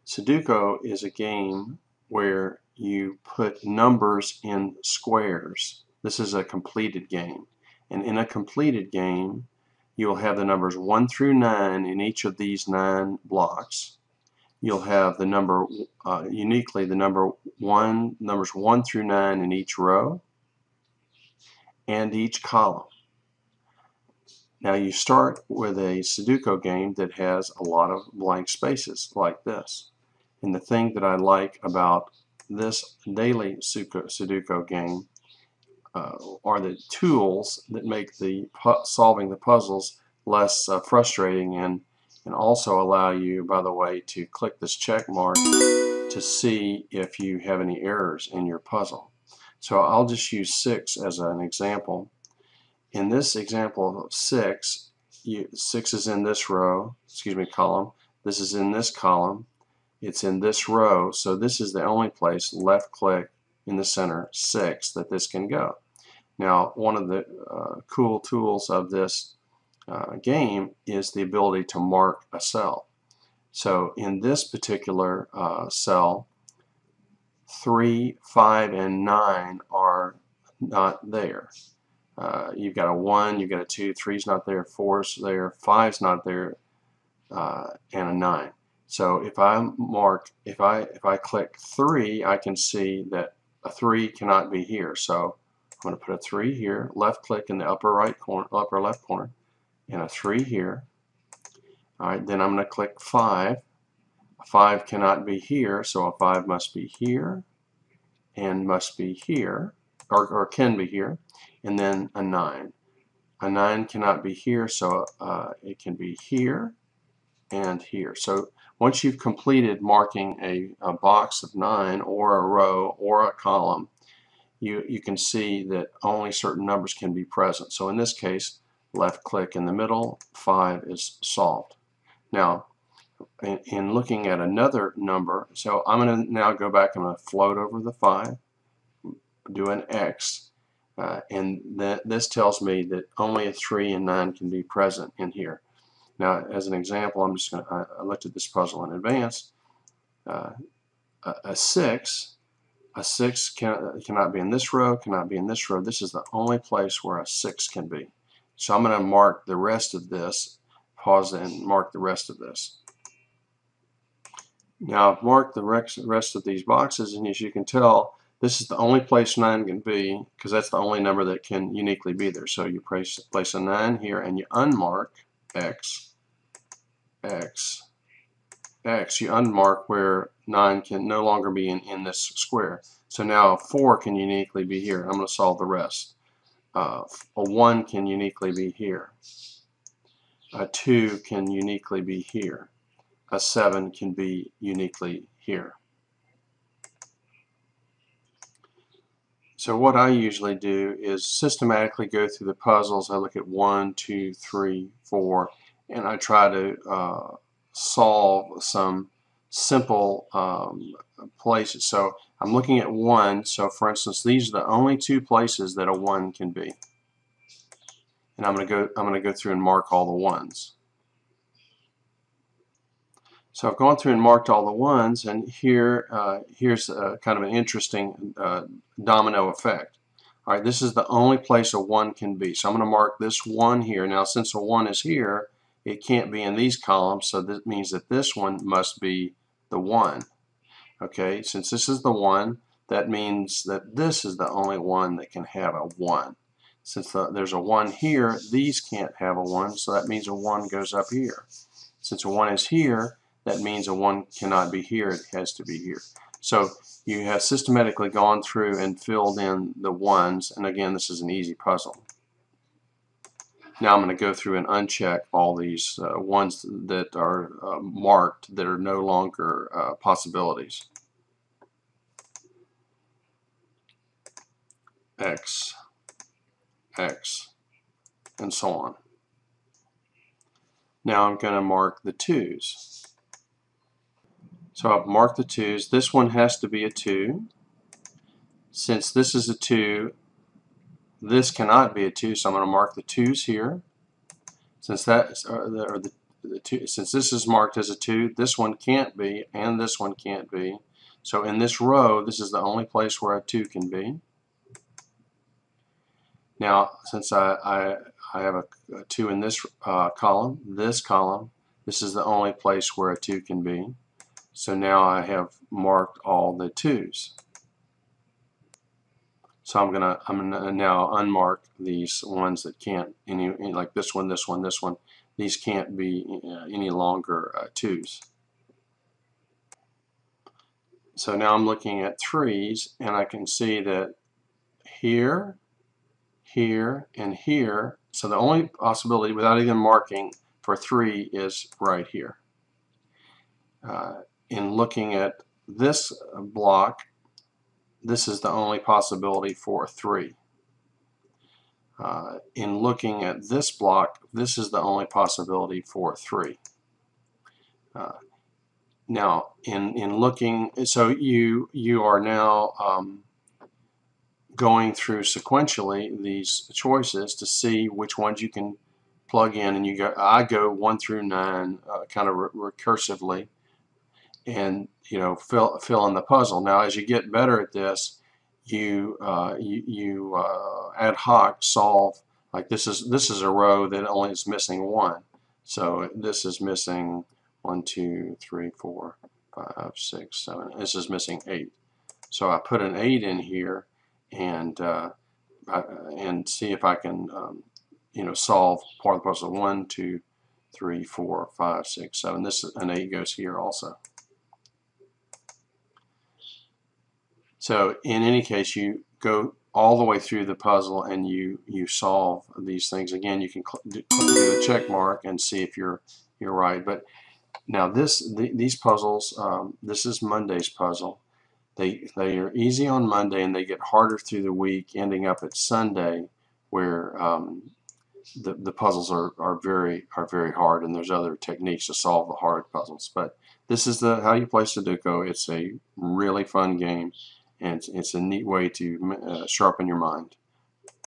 Sudoku is a game where you put numbers in squares. This is a completed game. And in a completed game, you will have the numbers 1 through 9 in each of these 9 blocks. You'll have the number, uniquely, the numbers 1 through 9 in each row and each column. Now you start with a Sudoku game that has a lot of blank spaces like this. And the thing that I like about this daily Sudoku game are the tools that make the solving the puzzles less frustrating and also allow you, by the way, to click this check mark to see if you have any errors in your puzzle. So I'll just use 6 as an example. In this example of 6, 6 is in this row, column. This is in this column. It's in this row, so this is the only place, left click in the center, 6, that this can go. Now, one of the cool tools of this game is the ability to mark a cell. So in this particular cell, 3, 5, and 9 are not there. You've got a 1, you've got a 2, 3's not there, 4's there, 5's not there, and a 9. So if I click 3, I can see that a 3 cannot be here. So I'm going to put a 3 here, left click in the upper left corner, and a 3 here. All right, then I'm going to click 5. A 5 cannot be here, so a 5 must be here and must be here, or can be here, and then a 9. A 9 cannot be here, so it can be here and here. So once you've completed marking a box of 9 or a row or a column, you can see that only certain numbers can be present. So in this case, left click in the middle, 5 is solved. Now, in looking at another number, so I'm going to now go back, I'm going to float over the 5, do an X, and this tells me that only a 3 and 9 can be present in here. Now, as an example, I looked at this puzzle in advance. A 6 cannot be in this row, cannot be in this row. This is the only place where a 6 can be. So I'm going to mark the rest of this, pause and mark the rest of this. Now I've marked the rest of these boxes, and as you can tell, this is the only place 9 can be, because that's the only number that can uniquely be there. So you place a 9 here, and you unmark X, X, X. You unmark where 9 can no longer be in this square. So now 4 can uniquely be here. I'm going to solve the rest. A 1 can uniquely be here. A 2 can uniquely be here. A 7 can be uniquely here. So what I usually do is systematically go through the puzzles. I look at 1, 2, 3, 4, and I try to solve some simple places. So I'm looking at 1. So for instance, these are the only 2 places that a 1 can be. And I'm going to go through and mark all the 1s. So I've gone through and marked all the 1s, and here's kind of an interesting domino effect. All right, this is the only place a 1 can be. So I'm going to mark this 1 here. Now, since a 1 is here, it can't be in these columns, so that means that this one must be the 1. Okay, since this is the 1, that means that this is the only one that can have a 1. Since there's a 1 here, these can't have a 1, so that means a 1 goes up here. Since a 1 is here, that means a 1 cannot be here, it has to be here. So you have systematically gone through and filled in the 1s, and again, this is an easy puzzle. Now I'm going to go through and uncheck all these ones that are marked that are no longer possibilities. X, X, and so on. Now I'm going to mark the 2's. So I've marked the 2's. This one has to be a 2. Since this is a 2, this cannot be a 2, so I'm going to mark the 2's here. Since that's since this is marked as a 2, this one can't be, and this one can't be. So in this row, this is the only place where a 2 can be. Now, since I have a 2 in this column, this is the only place where a 2 can be. So now I have marked all the 2's. So I'm gonna now unmark these ones that can't like this one, this one, this one. These can't be any longer 2's. So now I'm looking at 3's, and I can see that here, here, and here. So the only possibility without even marking for 3 is right here. In looking at this block, this is the only possibility for 3. In looking at this block, this is the only possibility for 3. Now, in looking, so you are now going through sequentially these choices to see which ones you can plug in, and I go 1 through 9 kind of recursively, and fill in the puzzle. Now, as you get better at this, you ad hoc solve. Like this is a row that only is missing 1, so this is missing 1, 2, 3, 4, 5, 6, 7. This is missing 8. So I put an 8 in here, and see if I can solve part of the puzzle. 1, 2, 3, 4, 5, 6, 7. This an 8 goes here also. So in any case, you go all the way through the puzzle and you solve these things. Again, you can do the check mark and see if you're right. But now these puzzles, this is Monday's puzzle. They are easy on Monday and they get harder through the week, ending up at Sunday where the puzzles are very hard, and there's other techniques to solve the hard puzzles. But this is how you play Sudoku. It's a really fun game, and it's a neat way to sharpen your mind.